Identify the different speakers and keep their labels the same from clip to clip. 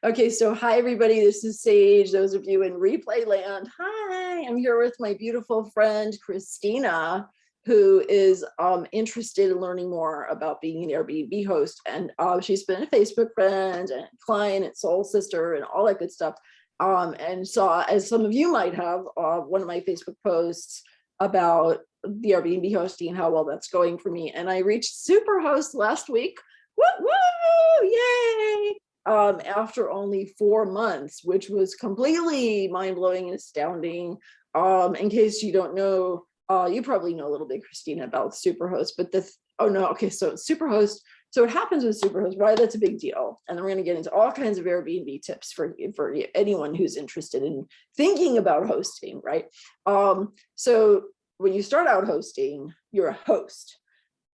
Speaker 1: Okay, so hi everybody, this is Sage. Those of you in replay land, hi. I'm here with my beautiful friend Christina, who is interested in learning more about being an Airbnb host. And she's been a Facebook friend and client and soul sister and all that good stuff. And saw, as some of you might have, one of my Facebook posts about the Airbnb hosting and how well that's going for me. And I reached Superhost last week. Woo, woo, yay! After only 4 months, which was completely mind-blowing and astounding. In case you don't know, you probably know a little bit, Christina, about Superhost, but so Superhost, so what happens with Superhost, why that's a big deal, and then we're going to get into all kinds of Airbnb tips for anyone who's interested in thinking about hosting, right? So when you start out hosting, you're a host.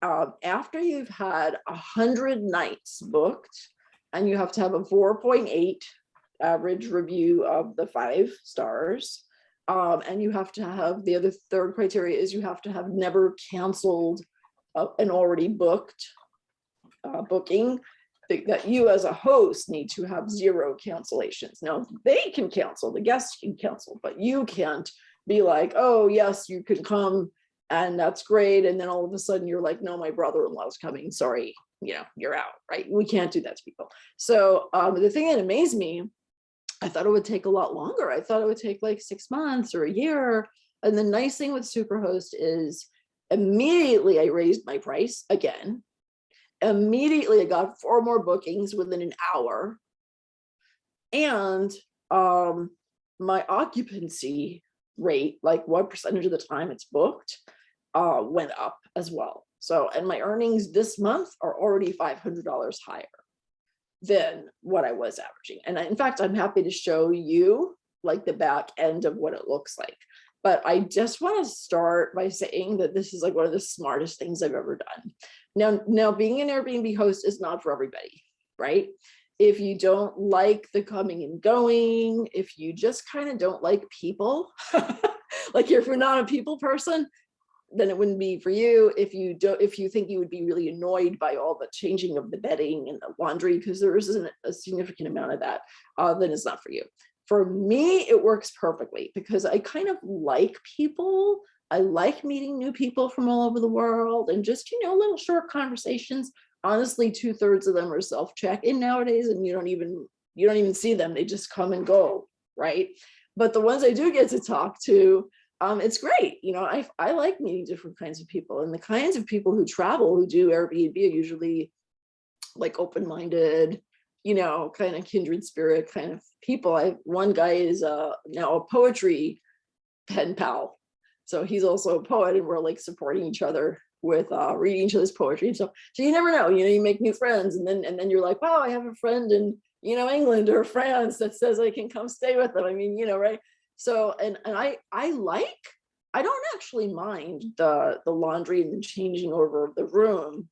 Speaker 1: After you've had 100 nights booked, and you have to have a 4.8 average review of the 5 stars. And you have to have, the other third criteria is you have to have never canceled an already booked booking, that you as a host need to have 0 cancellations. Now they can cancel, the guests can cancel, but you can't be like, oh yes, you can come and that's great. And then all of a sudden you're like, no, my brother-in-law is coming, sorry, you're out, right? We can't do that to people. So the thing that amazed me, I thought it would take a lot longer. I thought it would take like 6 months or a year. And the nice thing with Superhost is immediately I raised my price again. Immediately I got 4 more bookings within an hour. And my occupancy rate, like what percentage of the time it's booked, went up as well. So, and my earnings this month are already $500 higher than what I was averaging. And in fact, I'm happy to show you like the back end of what it looks like. But I just want to start by saying that this is like one of the smartest things I've ever done. Now being an Airbnb host is not for everybody, right? If you don't like the coming and going, if you just kind of don't like people, like if you're not a people person, then it wouldn't be for you. If you think you would be really annoyed by all the changing of the bedding and the laundry, because there isn't a significant amount of that, then it's not for you. For me, it works perfectly because I kind of like people. I like meeting new people from all over the world and just, little short conversations. Honestly, 2/3 of them are self-check-in nowadays, and you don't even see them. They just come and go, right? But the ones I do get to talk to, it's great. I like meeting different kinds of people, and the kinds of people who travel, who do Airbnb, are usually like open-minded, kind of kindred spirit kind of people. One guy is now a poetry pen pal. So he's also a poet, and we're like supporting each other with reading each other's poetry. So you never know, you make new friends, and then you're like, wow, I have a friend in, England or France that says I can come stay with them. I mean, right? So, and I don't actually mind the laundry and the changing over of the room,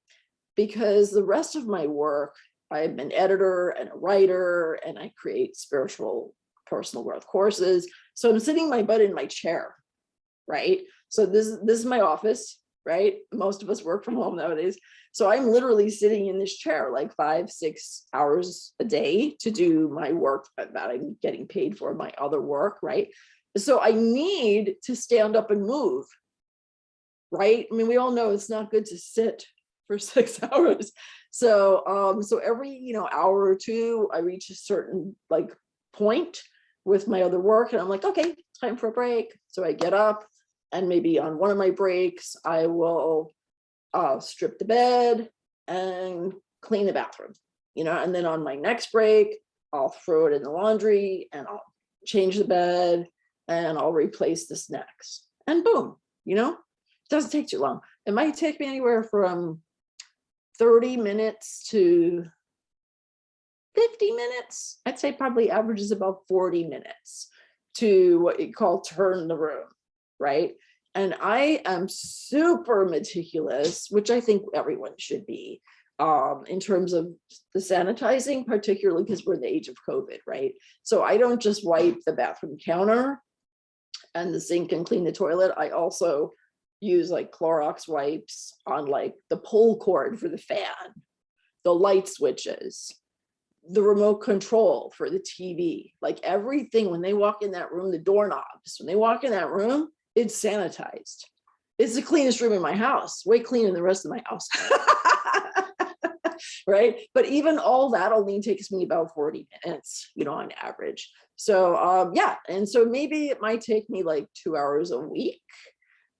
Speaker 1: because the rest of my work, I'm an editor and a writer, and I create spiritual personal growth courses. So I'm sitting my butt in my chair, right? So this is my office, right? Most of us work from home nowadays. So I'm literally sitting in this chair like 5-6 hours a day to do my work that I'm getting paid for, my other work, right? So I need to stand up and move, right? I mean, we all know it's not good to sit for 6 hours. So every, hour or two, I reach a certain like point with my other work, and I'm like, okay, time for a break. So I get up, and maybe on one of my breaks, I will strip the bed and clean the bathroom, and then on my next break, I'll throw it in the laundry and I'll change the bed and I'll replace the snacks, and boom, it doesn't take too long. It might take me anywhere from 30 minutes to 50 minutes. I'd say probably averages about 40 minutes to what you call turn the room, right? And I am super meticulous, which I think everyone should be, in terms of the sanitizing, particularly because we're in the age of COVID, right? So I don't just wipe the bathroom counter and the sink and clean the toilet. I also use like Clorox wipes on like the pull cord for the fan, the light switches, the remote control for the TV, like everything, when they walk in that room, the doorknobs, when they walk in that room, it's sanitized. It's the cleanest room in my house, way cleaner than the rest of my house. Right. But even all that only takes me about 40 minutes, on average. So yeah. And so maybe it might take me like 2 hours a week,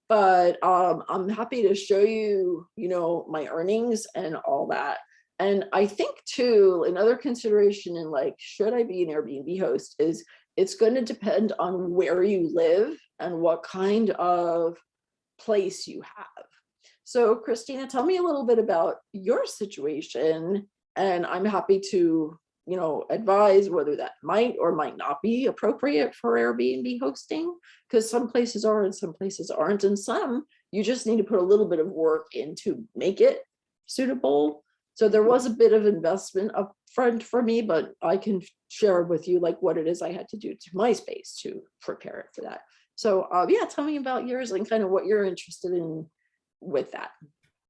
Speaker 1: but I'm happy to show you, my earnings and all that. And I think too, another consideration in like, should I be an Airbnb host, is it's going to depend on where you live and what kind of place you have. So Christina, tell me a little bit about your situation, and I'm happy to, advise whether that might or might not be appropriate for Airbnb hosting, because some places are and some places aren't, and some you just need to put a little bit of work in to make it suitable. So there was a bit of investment up front for me, but I can share with you like what it is I had to do to my space to prepare it for that. So yeah, tell me about yours and kind of what you're interested in with that.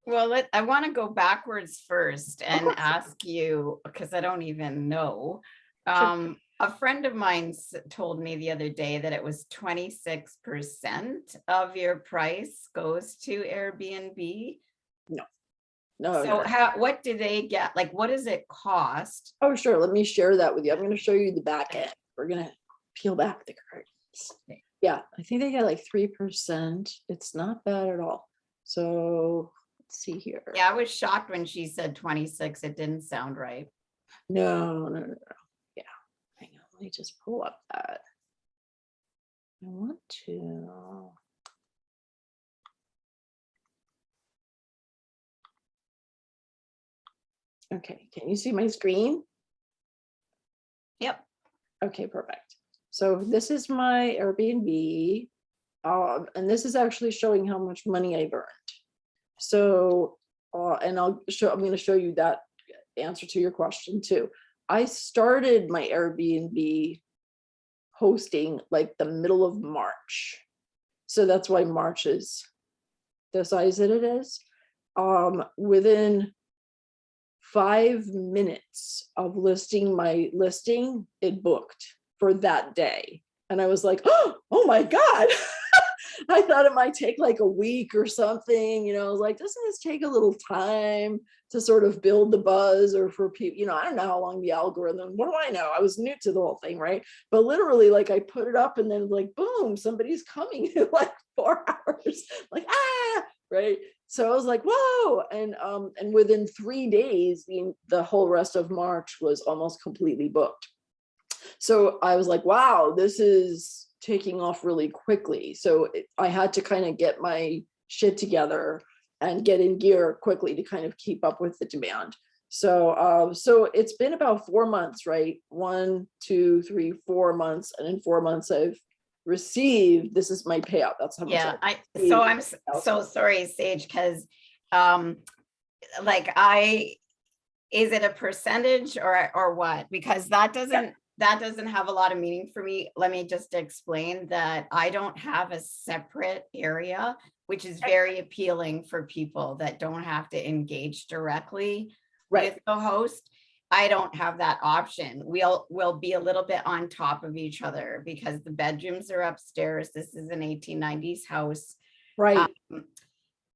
Speaker 2: Well, I want to go backwards first and ask you, because I don't even know.
Speaker 1: Sure.
Speaker 2: A friend of mine told me the other day that it was 26% of your price goes to Airbnb.
Speaker 1: No.
Speaker 2: So what do they get? Like, what does it cost?
Speaker 1: Oh, sure. Let me share that with you. I'm going to show you the back end. We're going to peel back the curtains. Yeah, I think they get like 3%. It's not bad at all. So let's see here.
Speaker 2: Yeah, I was shocked when she said 26. It didn't sound right.
Speaker 1: No. Yeah, hang on. Let me just pull up that. I want to. Okay, can you see my screen?
Speaker 2: Yep.
Speaker 1: Okay, perfect. So this is my Airbnb, and this is actually showing how much money I've earned. So, and I'm going to show you that answer to your question too. I started my Airbnb hosting like the middle of March. So that's why March is the size that it is. Within 5 minutes of listing my listing, it booked for that day. And I was like, oh my God. I thought it might take like a week or something, I was like, doesn't this take a little time to sort of build the buzz, or for people, I don't know how long the algorithm, what do I know? I was new to the whole thing, right? But literally, like, I put it up and then like, boom, somebody's coming in like 4 hours, like, right? So I was like, whoa. And within 3 days, the whole rest of March was almost completely booked. So I was like, wow, this is taking off really quickly. So I had to kind of get my shit together and get in gear quickly to kind of keep up with the demand. So it's been about 4 months, right? 1, 2, 3, 4 months. And in 4 months, I've received, this is my payout. That's how much.
Speaker 2: Yeah. I'm so sorry, Sage, because is it a percentage or what? Because that doesn't have a lot of meaning for me. Let me just explain that I don't have a separate area, which is very appealing for people that don't have to engage directly with the host. I don't have that option. We'll be a little bit on top of each other because the bedrooms are upstairs. This is an 1890s house.
Speaker 1: Right.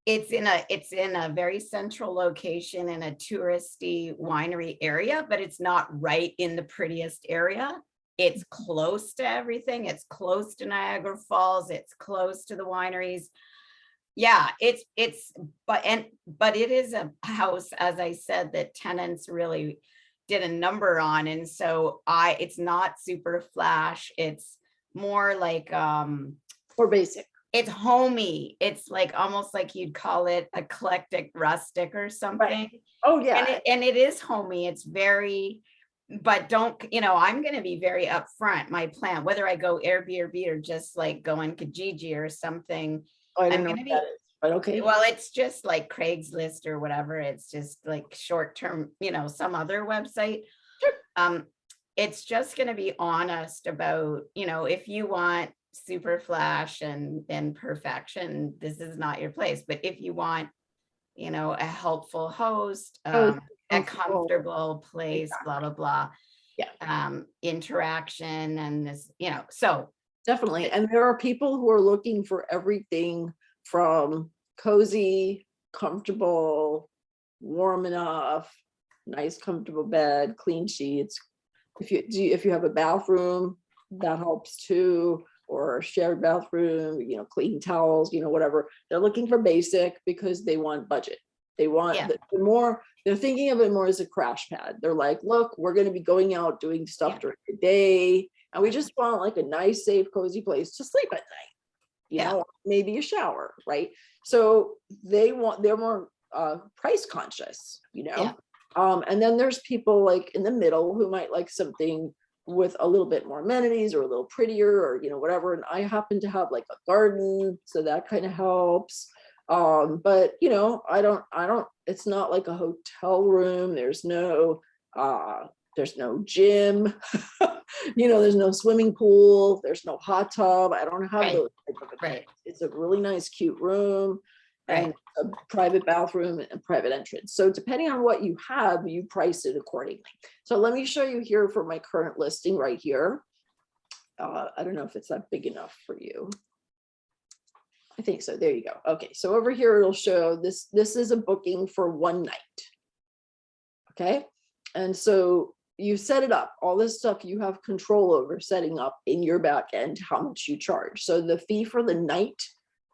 Speaker 2: It's in a very central location in a touristy winery area, but it's not right in the prettiest area. It's close to everything. It's close to Niagara Falls. It's close to the wineries. Yeah, but it is a house, as I said, that tenants really did a number on. And so it's not super flash. It's more like
Speaker 1: or basic.
Speaker 2: It's homey. It's like almost like you'd call it eclectic rustic or something.
Speaker 1: Right. Oh yeah.
Speaker 2: And it is homey. It's very, but I'm going to be very upfront. My plan, whether I go Airbnb or just like go on Kijiji or something.
Speaker 1: I don't know what that is, but okay.
Speaker 2: Well, it's just like Craigslist or whatever. It's just like short-term, some other website.
Speaker 1: Sure.
Speaker 2: It's just going to be honest about, if you want super flash and perfection, this is not your place. But if you want, a helpful host, a comfortable place, blah, blah, blah.
Speaker 1: Yeah.
Speaker 2: Interaction and this, so.
Speaker 1: Definitely. And there are people who are looking for everything from cozy, comfortable, warm enough, nice, comfortable bed, clean sheets. If you have a bathroom, that helps too, or a shared bathroom, clean towels, whatever. They're looking for basic because they want budget. They want they're thinking of it more as a crash pad. They're like, look, we're going to be going out doing stuff during the day. And we just want like a nice, safe, cozy place to sleep at night, maybe a shower, right? So they're more price conscious, and then there's people like in the middle who might like something with a little bit more amenities or a little prettier or, whatever. And I happen to have like a garden, so that kind of helps. But I don't, it's not like a hotel room. There's no gym, there's no swimming pool, there's no hot tub. I don't have those type of things. It's a really nice, cute room and a private bathroom and private entrance. So depending on what you have, you price it accordingly. So let me show you here for my current listing right here. I don't know if it's that big enough for you. I think so. There you go. Okay, so over here it'll show this. This is a booking for one night. Okay, and so you set it up. All this stuff you have control over setting up in your back end, how much you charge. So the fee for the night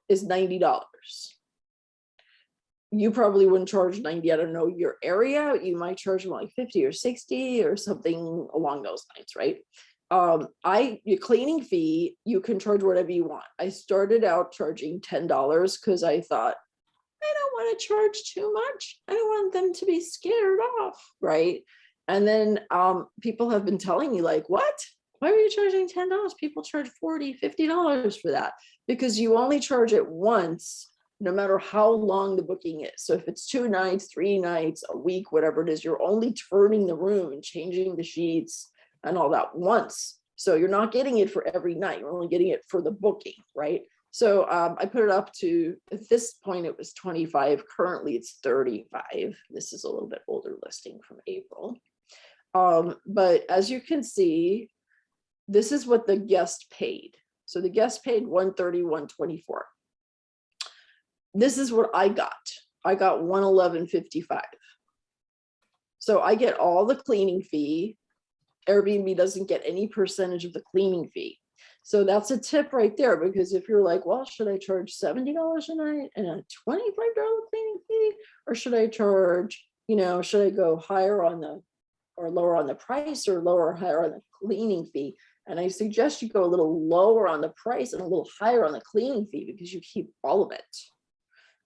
Speaker 1: is $90. You probably wouldn't charge 90. I don't know your area. You might charge them like 50 or 60 or something along those lines, right? Your cleaning fee, you can charge whatever you want. I started out charging $10 because I thought, I don't want to charge too much. I don't want them to be scared off, right? And then people have been telling me like, what? Why are you charging $10? People charge $40, $50 for that because you only charge it once, no matter how long the booking is. So if it's 2 nights, 3 nights, a week, whatever it is, you're only turning the room and changing the sheets and all that once. So you're not getting it for every night. You're only getting it for the booking, right? So I put it up to, at this point, it was 25. Currently, it's 35. This is a little bit older listing from April. But as you can see, this is what the guest paid. So the guest paid $130, $124. This is what I got. I got $111.55. So I get all the cleaning fee. Airbnb doesn't get any percentage of the cleaning fee. So that's a tip right there, because if you're like, well, should I charge $70 a night and a $25 cleaning fee? Or should I charge, should I go higher on the, or lower on the price, or lower or higher on the cleaning fee? And I suggest you go a little lower on the price and a little higher on the cleaning fee because you keep all of it,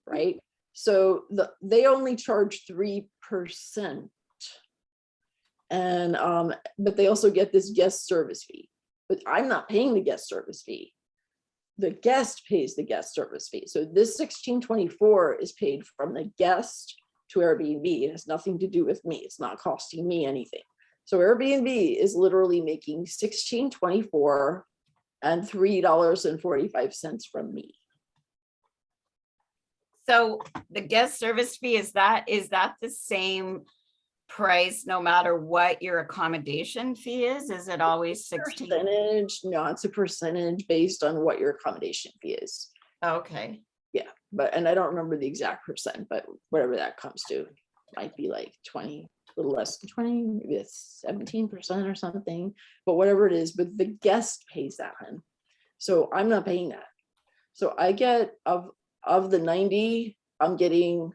Speaker 1: right? So they only charge 3%. And but they also get this guest service fee, but I'm not paying the guest service fee. The guest pays the guest service fee. So this $16.24 is paid from the guest to Airbnb. It has nothing to do with me. It's not costing me anything. So Airbnb is literally making $16.24 and $3.45 from me.
Speaker 2: So the guest service fee, is that the same price no matter what your accommodation fee is? Is it always 16?
Speaker 1: Percentage? No, it's a percentage based on what your accommodation fee is.
Speaker 2: Okay.
Speaker 1: Yeah, and I don't remember the exact percent, but whatever that comes to, might be like 20, a little less than 20, maybe it's 17% or something, but whatever it is, but the guest pays that one. So I'm not paying that. So I get of the 90, I'm getting,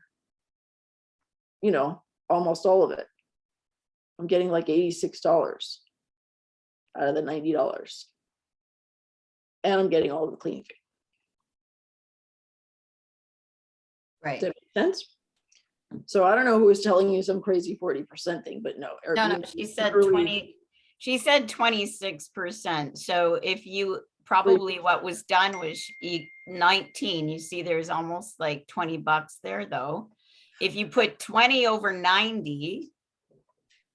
Speaker 1: almost all of it. I'm getting like $86 out of the $90. And I'm getting all of the cleaning fee.
Speaker 2: Right.
Speaker 1: Does that make sense? So I don't know who was telling you some crazy 40% thing, but no.
Speaker 2: No, she said 20. She said 26%. So if you probably what was done was 19. You see, there's almost like $20 there, though. If you put 20 over 90,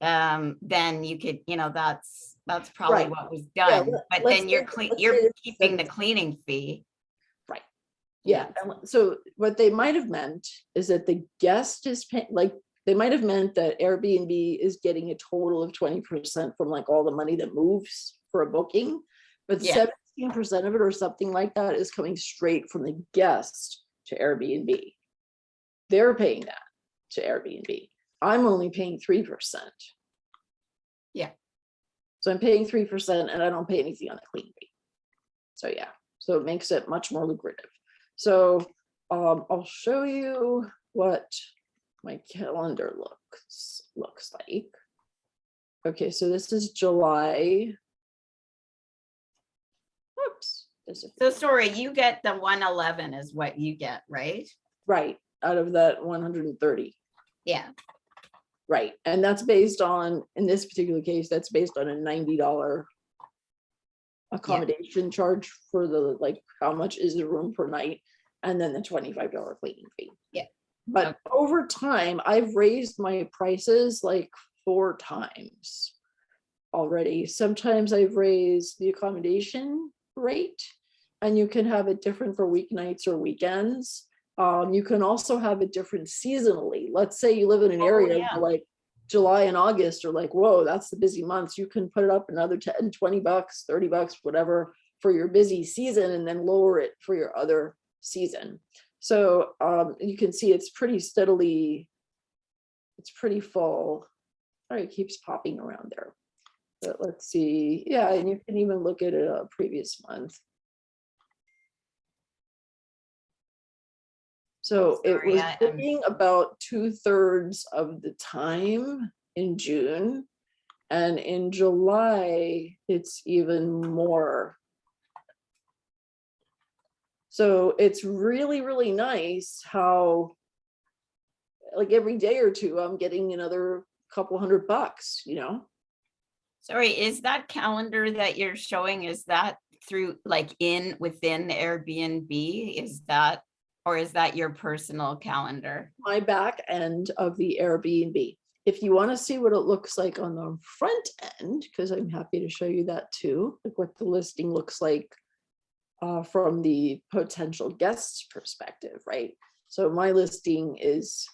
Speaker 2: then you could, that's probably what was done. But then you're keeping the cleaning fee.
Speaker 1: Right. Yeah. And so what they might have meant is that the guest is paying, like they might have meant that Airbnb is getting a total of 20% from like all the money that moves for a booking, but
Speaker 2: Yeah.
Speaker 1: 17% of it or something like that is coming straight from the guest to Airbnb. They're paying that to Airbnb. I'm only paying 3%.
Speaker 2: Yeah.
Speaker 1: So I'm paying 3% and I don't pay anything on the clean fee. So yeah, so it makes it much more lucrative. So I'll show you what my calendar looks like. Okay, so this is July. Oops.
Speaker 2: So sorry, you get the 111 is what you get, right?
Speaker 1: Right, out of that 130.
Speaker 2: Yeah.
Speaker 1: Right, and that's based on, in this particular case, that's based on a $90 accommodation charge for the, like, how much is the room per night, and then the $25 cleaning fee.
Speaker 2: Yeah.
Speaker 1: But
Speaker 2: Okay.
Speaker 1: over time, I've raised my prices like 4 times already. Sometimes I've raised the accommodation rate, and you can have it different for weeknights or weekends. You can also have it different seasonally. Let's say you live in an area
Speaker 2: yeah.
Speaker 1: where like July and August are like, whoa, that's the busy months. You can put it up another 10, 20 bucks, 30 bucks, whatever for your busy season, and then lower it for your other season. So you can see it's pretty steadily, it's pretty full. Sorry, it keeps popping around there. But let's see. Yeah, and you can even look at a previous month. So it was booking about 2/3 of the time in June. And in July, it's even more. So it's really, really nice how like every day or two, I'm getting another couple $100, you know?
Speaker 2: Sorry, is that calendar that you're showing, is that through like within Airbnb? Is that, or is that your personal calendar?
Speaker 1: My back end of the Airbnb. If you want to see what it looks like on the front end, because I'm happy to show you that too, like what the listing looks like from the potential guest's perspective, right? So my listing is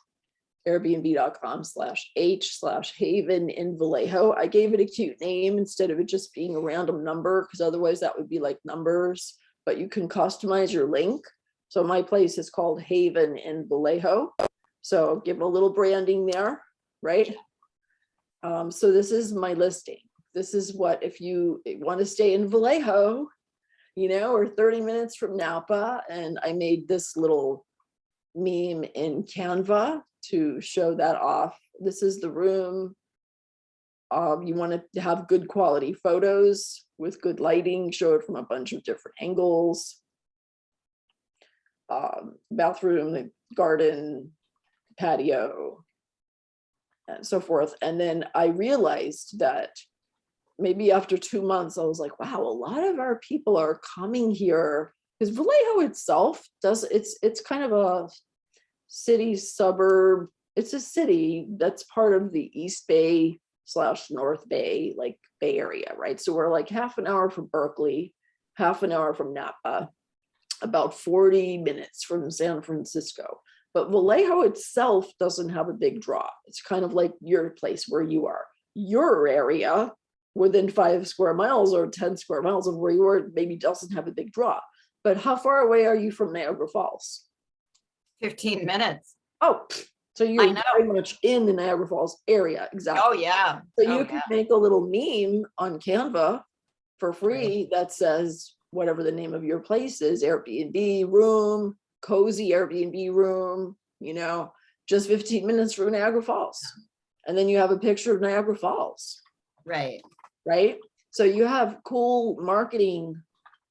Speaker 1: airbnb.com/h/haven in Vallejo. I gave it a cute name instead of it just being a random number, because otherwise that would be like numbers, but you can customize your link. So my place is called Haven in Vallejo. So give it a little branding there, right? So this is my listing. This is what, if you want to stay in Vallejo, you know, or 30 minutes from Napa. And I made this little meme in Canva to show that off. This is the room. You want to have good quality photos with good lighting, show it from a bunch of different angles. Bathroom, the garden, patio, and so forth. And then I realized that maybe after 2 months, I was like, wow, a lot of our people are coming here because Vallejo itself it's kind of a city suburb. It's a city that's part of the East Bay / North Bay, like Bay Area, right? So we're like half an hour from Berkeley, half an hour from Napa, about 40 minutes from San Francisco. But Vallejo itself doesn't have a big draw. It's kind of like your place where you are. Your area within 5 square miles or 10 square miles of where you are maybe doesn't have a big draw. But how far away are you from Niagara Falls?
Speaker 2: 15 minutes.
Speaker 1: Oh, so you're very much in the Niagara Falls area. Exactly.
Speaker 2: Oh yeah.
Speaker 1: So you can make a little meme on Canva for free that says whatever the name of your place is, Airbnb room, cozy Airbnb room, you know, just 15 minutes from Niagara Falls. And then you have a picture of Niagara Falls.
Speaker 2: Right.
Speaker 1: Right. So you have cool marketing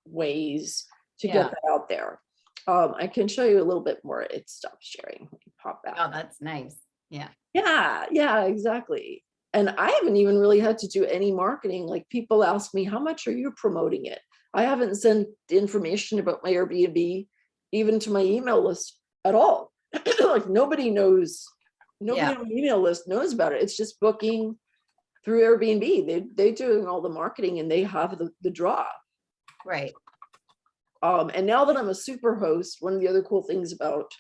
Speaker 1: ways to get that out there. I can show you a little bit more. It stopped sharing. Let me pop back.
Speaker 2: Oh, that's nice. Yeah.
Speaker 1: Yeah, exactly. And I haven't even really had to do any marketing. Like people ask me, how much are you promoting it? I haven't sent information about my Airbnb even to my email list at all. Like nobody knows, nobody on my email list knows about it. It's just booking through Airbnb. They're doing all the marketing and they have the draw.
Speaker 2: Right.
Speaker 1: And now that I'm a super host, one of the other cool things about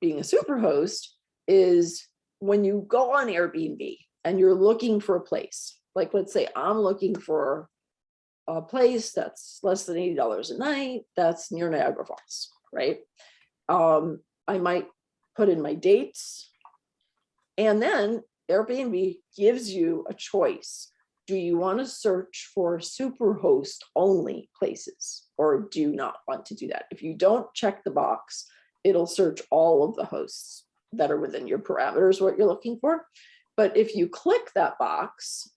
Speaker 1: being a super host is when you go on Airbnb and you're looking for a place, like let's say I'm looking for a place that's less than $80 a night, that's near Niagara Falls, right? I might put in my dates, and then Airbnb gives you a choice. Do you want to search for Superhost only places, or do you not want to do that? If you don't check the box, it'll search all of the hosts that are within your parameters, what you're looking for. But if you click that box,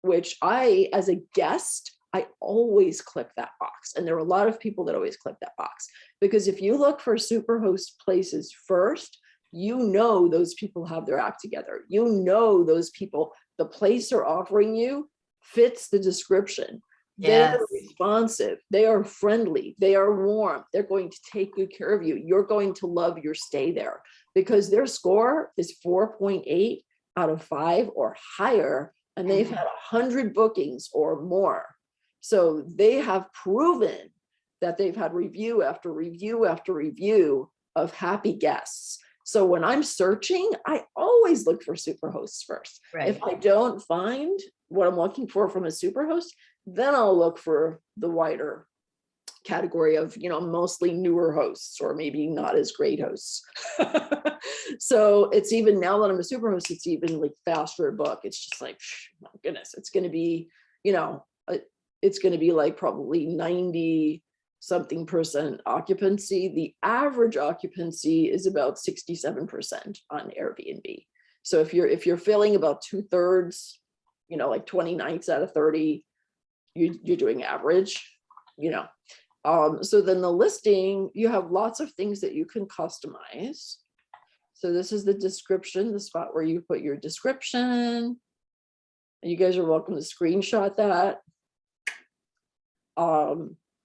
Speaker 1: which I, as a guest, I always click that box. And there are a lot of people that always click that box, because if you look for Superhost places first, you know those people have their act together. You know those people, the place they're offering you fits the description.
Speaker 2: Yes.
Speaker 1: They're responsive, they are friendly, they are warm, they're going to take good care of you. You're going to love your stay there, because their score is 4.8 out of 5 or higher, and they've had 100 bookings or more. So they have proven that they've had review after review after review of happy guests. So when I'm searching, I always look for Superhosts first.
Speaker 2: Right.
Speaker 1: If I don't find what I'm looking for from a Superhost, then I'll look for the wider category of, you know, mostly newer hosts, or maybe not as great hosts. So it's even, now that I'm a Superhost, it's even like faster to book. It's just like, my goodness, it's going to be, you know, it's going to be like probably 90 something percent occupancy. The average occupancy is about 67% on Airbnb. So if you're filling about 2/3, you know, like 20 nights out of 30, you're doing average, you know. So then the listing, you have lots of things that you can customize. So this is the description, the spot where you put your description. And you guys are welcome to screenshot that.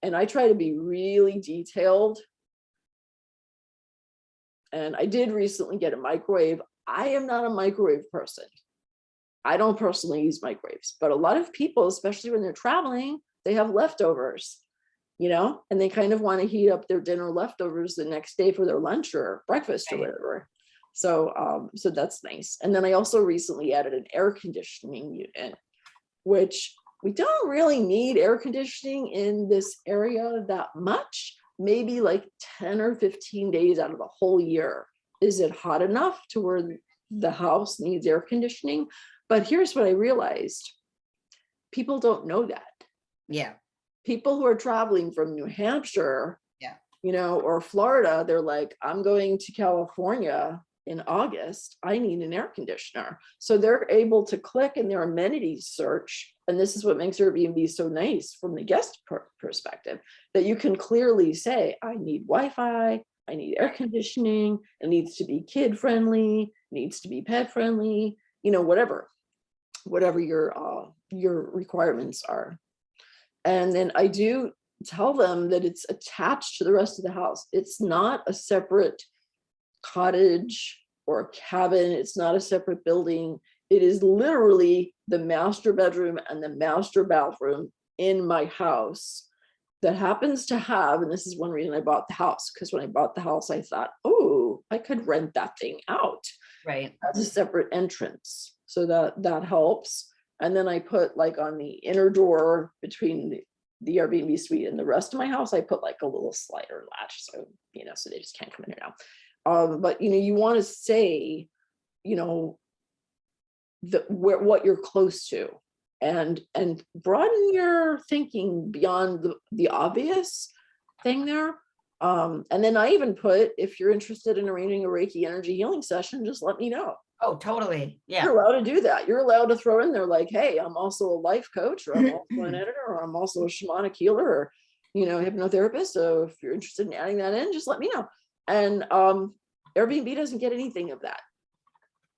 Speaker 1: And I try to be really detailed. And I did recently get a microwave. I am not a microwave person. I don't personally use microwaves, but a lot of people, especially when they're traveling, they have leftovers, you know, and they kind of want to heat up their dinner leftovers the next day for their lunch or breakfast or whatever. So, so that's nice. And then I also recently added an air conditioning unit, which we don't really need air conditioning in this area that much. Maybe like 10 or 15 days out of the whole year. Is it hot enough to where the house needs air conditioning? But here's what I realized. People don't know that.
Speaker 2: Yeah.
Speaker 1: People who are traveling from New Hampshire,
Speaker 2: Yeah,
Speaker 1: you know, or Florida, they're like, I'm going to California in August, I need an air conditioner. So they're able to click in their amenities search. And this is what makes Airbnb so nice from the guest perspective, that you can clearly say, I need Wi-Fi, I need air conditioning, it needs to be kid friendly, needs to be pet friendly, you know, whatever your requirements are. And then I do tell them that it's attached to the rest of the house. It's not a separate cottage or a cabin. It's not a separate building. It is literally the master bedroom and the master bathroom in my house that happens to have, and this is one reason I bought the house, because when I bought the house, I thought, oh, I could rent that thing out.
Speaker 2: right.
Speaker 1: As a separate entrance. So that helps. And then I put like on the inner door between the Airbnb suite and the rest of my house, I put like a little slider latch. So, you know, so they just can't come in here now. But, you know, you want to say, you know, what you're close to, and broaden your thinking beyond the obvious thing there. And then I even put, if you're interested in arranging a Reiki energy healing session, just let me know.
Speaker 2: Oh, totally. Yeah.
Speaker 1: You're allowed to do that. You're allowed to throw in there like, hey, I'm also a life coach, or I'm also an editor, or I'm also a shamanic healer, or, you know, hypnotherapist. So if you're interested in adding that in, just let me know. And Airbnb doesn't get anything of that.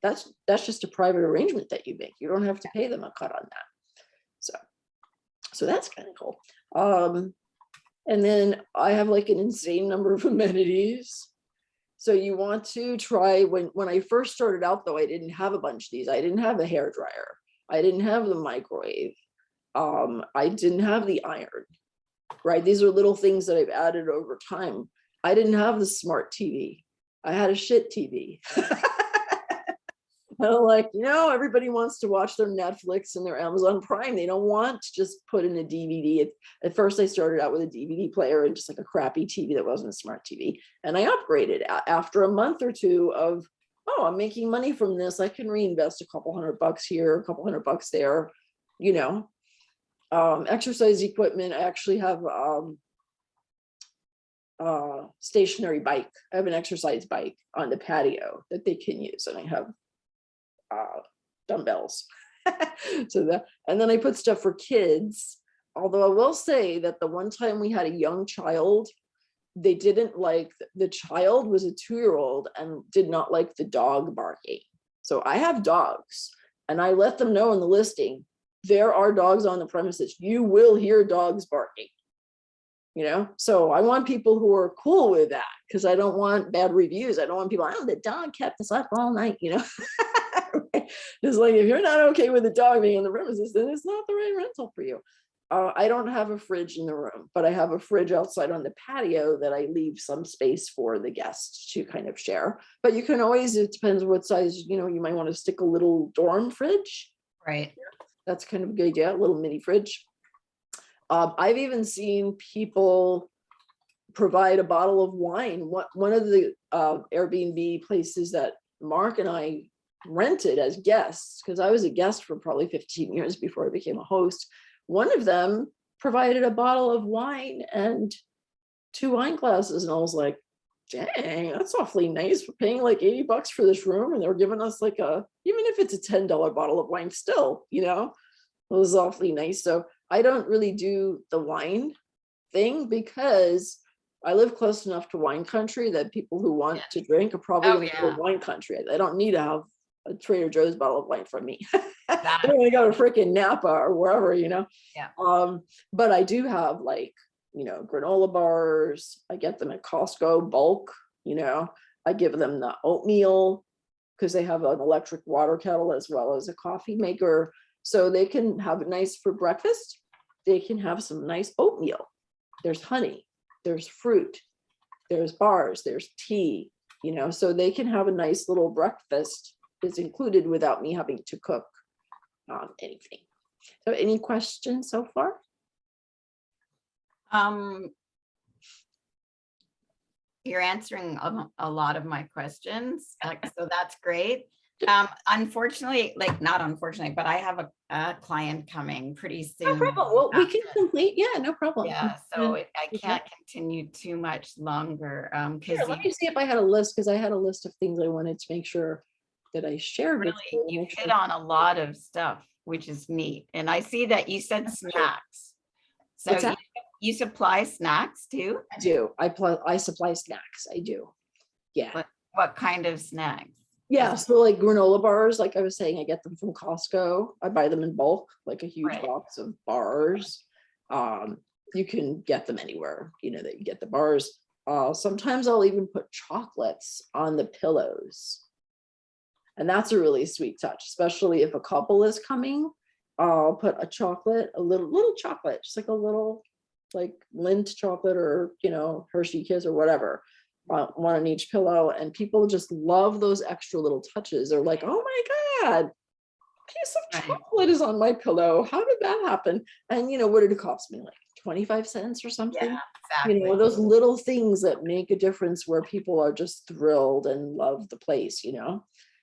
Speaker 1: That's just a private arrangement that you make. You don't have to pay them a cut on that. So that's kind of cool. And then I have like an insane number of amenities. So you want to try, when I first started out though, I didn't have a bunch of these. I didn't have a hair dryer. I didn't have the microwave. I didn't have the iron, right? These are little things that I've added over time. I didn't have the smart TV. I had a shit TV. Like, everybody wants to watch their Netflix and their Amazon Prime. They don't want to just put in a DVD. At first, I started out with a DVD player and just like a crappy TV that wasn't a smart TV. And I upgraded after a month or two of, oh, I'm making money from this. I can reinvest a couple $100 here, a couple $100 there, exercise equipment. I actually have stationary bike. I have an exercise bike on the patio that they can use, and I have dumbbells. And then I put stuff for kids. Although I will say that the one time we had a young child, they didn't like, the child was a 2-year-old and did not like the dog barking. So I have dogs, and I let them know in the listing, there are dogs on the premises. You will hear dogs barking. So I want people who are cool with that, because I don't want bad reviews. I don't want people, the dog kept us up all night, It's like, if you're not okay with the dog being in the premises, then it's not the right rental for you. I don't have a fridge in the room, but I have a fridge outside on the patio that I leave some space for the guests to kind of share. But you can always, it depends what size, you might want to stick a little dorm fridge.
Speaker 2: Right.
Speaker 1: That's kind of a good idea, a little mini fridge. I've even seen people provide a bottle of wine. One of the Airbnb places that Mark and I rented as guests, because I was a guest for probably 15 years before I became a host. One of them provided a bottle of wine and 2 wine glasses. And I was like, dang, that's awfully nice. We're paying like $80 for this room. And they're giving us like even if it's a $10 bottle of wine still, it was awfully nice. So I don't really do the wine thing because I live close enough to wine country that people who want to drink are probably in wine country. I don't need to have a Trader Joe's bottle of wine from me. I don't want to go to freaking Napa or wherever, Yeah. But I do have granola bars. I get them at Costco bulk, I give them the oatmeal because they have an electric water kettle as well as a coffee maker. So they can have it nice for breakfast. They can have some nice oatmeal. There's honey, there's fruit, there's bars, there's tea, so they can have a nice little breakfast is included without me having to cook anything. So any questions so far?
Speaker 2: You're answering a lot of my questions, so that's great. Unfortunately, not unfortunately, but I have a client coming pretty soon.
Speaker 1: No problem. Well, we can complete. Yeah, no problem.
Speaker 2: Yeah, so I can't continue too much longer.
Speaker 1: Sure, let me see if I had a list, because I had a list of things I wanted to make sure that I shared with you.
Speaker 2: You hit on a lot of stuff, which is neat. And I see that you said snacks. So you supply snacks too?
Speaker 1: I do. I supply snacks. I do. Yeah.
Speaker 2: What kind of snacks?
Speaker 1: Yeah, so like granola bars, like I was saying, I get them from Costco. I buy them in bulk, like a huge box of bars. You can get them anywhere, that you get the bars. Sometimes I'll even put chocolates on the pillows. And that's a really sweet touch, especially if a couple is coming. I'll put a chocolate, a little chocolate, just like a little Lindt chocolate or, Hershey Kiss or whatever. One on each pillow, and people just love those extra little touches. They're like, oh my God, a piece of chocolate is on my pillow. How did that happen? And what did it cost me? Like 25 cents or something?
Speaker 2: Yeah, exactly.
Speaker 1: Those little things that make a difference where people are just thrilled and love the place,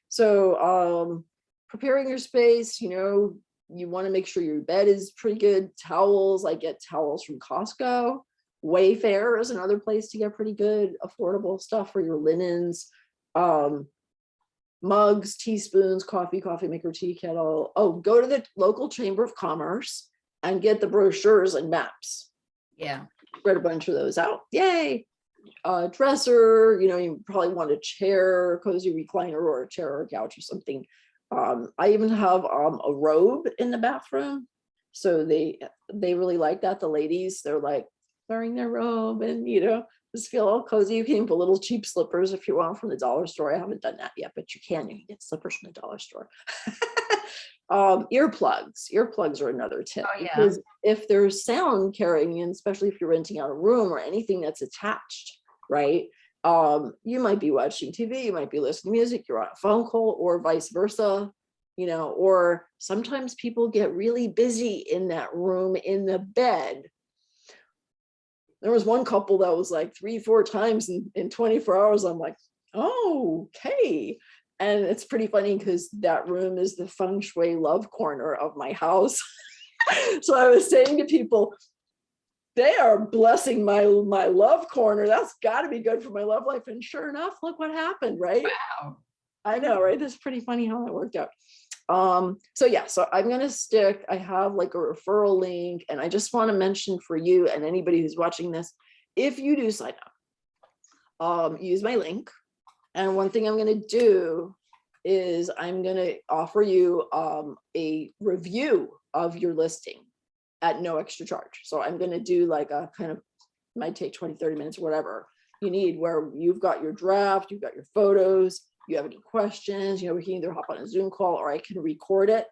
Speaker 1: So preparing your space, you want to make sure your bed is pretty good. Towels, I get towels from Costco. Wayfair is another place to get pretty good, affordable stuff for your linens. Mugs, teaspoons, coffee maker, tea kettle. Oh, go to the local Chamber of Commerce and get the brochures and maps.
Speaker 2: Yeah.
Speaker 1: Spread a bunch of those out. Yay. Dresser, you probably want a chair, cozy recliner, or a chair or a couch or something. I even have a robe in the bathroom. So they really like that. The ladies, they're like wearing their robe and, just feel all cozy. You can even put little cheap slippers if you want from the dollar store. I haven't done that yet, but you can get slippers from the dollar store. Earplugs are another tip.
Speaker 2: Oh, yeah.
Speaker 1: Because if there's sound carrying in, especially if you're renting out a room or anything that's attached, right? You might be watching TV, you might be listening to music, you're on a phone call, or vice versa, you know, or sometimes people get really busy in that room in the bed. There was one couple that was like 3-4 times in 24 hours. I'm like, oh, okay. And it's pretty funny because that room is the feng shui love corner of my house. So I was saying to people, they are blessing my love corner. That's got to be good for my love life. And sure enough, look what happened, right?
Speaker 2: Wow.
Speaker 1: I know, right? That's pretty funny how that worked out. So yeah, so I'm going to stick, I have like a referral link, and I just want to mention for you and anybody who's watching this, if you do sign up, use my link. And one thing I'm going to do is I'm going to offer you a review of your listing at no extra charge. So I'm going to do like a kind of, might take 20-30 minutes, whatever you need, where you've got your draft, you've got your photos, you have any questions, you know, we can either hop on a Zoom call, or I can record it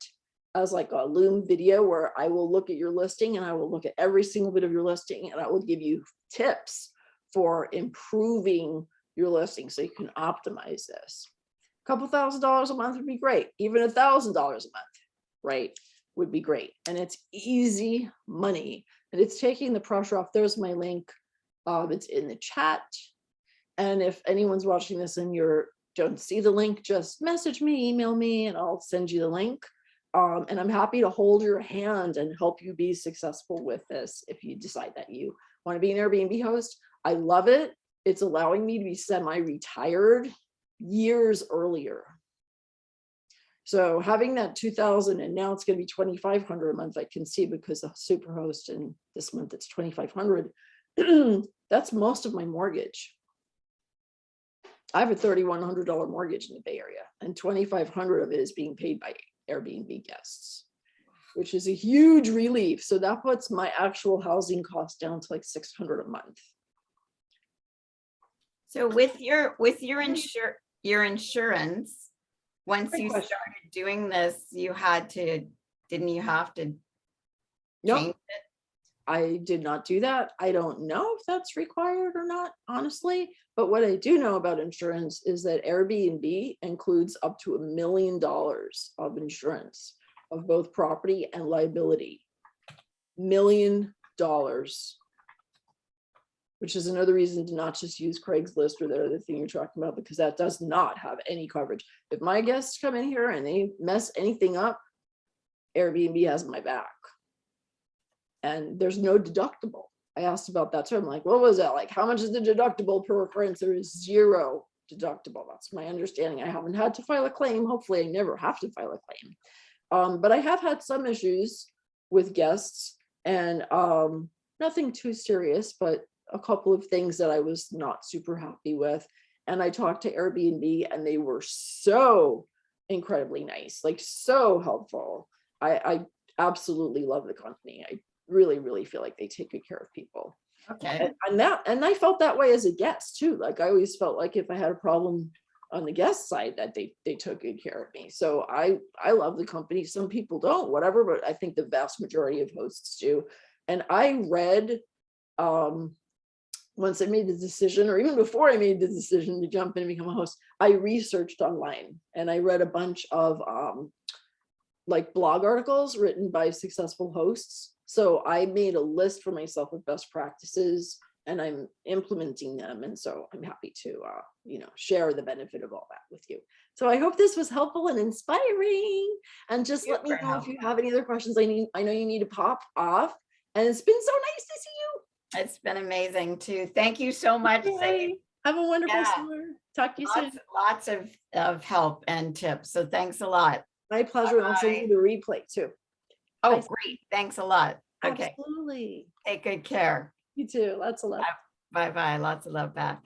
Speaker 1: as like a Loom video where I will look at your listing, and I will look at every single bit of your listing, and I will give you tips for improving your listing so you can optimize this. A couple $1,000s a month would be great. Even $1,000 a month, right, would be great. And it's easy money, and it's taking the pressure off. There's my link. It's in the chat. And if anyone's watching this and you don't see the link, just message me, email me, and I'll send you the link. And I'm happy to hold your hand and help you be successful with this if you decide that you want to be an Airbnb host. I love it. It's allowing me to be semi-retired years earlier. So having that 2,000 and now it's going to be 2,500 a month, I can see, because of Superhost, and this month it's 2,500. That's most of my mortgage. I have a $3,100 mortgage in the Bay Area, and 2,500 of it is being paid by Airbnb guests, which is a huge relief. So that puts my actual housing cost down to like $600 a month.
Speaker 2: So with your insurance, once
Speaker 1: Great
Speaker 2: you
Speaker 1: question.
Speaker 2: started doing this, didn't you have to
Speaker 1: Nope.
Speaker 2: change it?
Speaker 1: I did not do that. I don't know if that's required or not, honestly. But what I do know about insurance is that Airbnb includes up to $1 million of insurance of both property and liability. $1 million, which is another reason to not just use Craigslist or the other thing you're talking about, because that does not have any coverage. If my guests come in here and they mess anything up, Airbnb has my back. And there's no deductible. I asked about that too. I'm like, what was that? Like, how much is the deductible per occurrence? There is zero deductible. That's my understanding. I haven't had to file a claim. Hopefully I never have to file a claim. But I have had some issues with guests, and nothing too serious, but a couple of things that I was not super happy with. And I talked to Airbnb, and they were so incredibly nice, like so helpful. I absolutely love the company. I really feel like they take good care of people.
Speaker 2: Okay.
Speaker 1: And I felt that way as a guest too. Like I always felt like if I had a problem on the guest side, that they took good care of me. So I love the company. Some people don't, whatever, but I think the vast majority of hosts do. And I read, once I made the decision, or even before I made the decision to jump in and become a host, I researched online, and I read a bunch of like blog articles written by successful hosts. So I made a list for myself of best practices, and I'm implementing them. And so I'm happy to, share the benefit of all that with you. So I hope this was helpful and inspiring. And just let me know if you have any other questions. I know you need to pop off. And it's been so nice to see you.
Speaker 2: It's been amazing too. Thank you so much.
Speaker 1: Okay. Have a wonderful summer. Talk to you soon.
Speaker 2: Lots of help and tips. So thanks a lot.
Speaker 1: My pleasure. And I'll send you the replay too.
Speaker 2: Oh, great. Thanks a lot. Okay.
Speaker 1: Absolutely.
Speaker 2: Take good care.
Speaker 1: You too. Lots of love.
Speaker 2: Bye-bye. Lots of love back.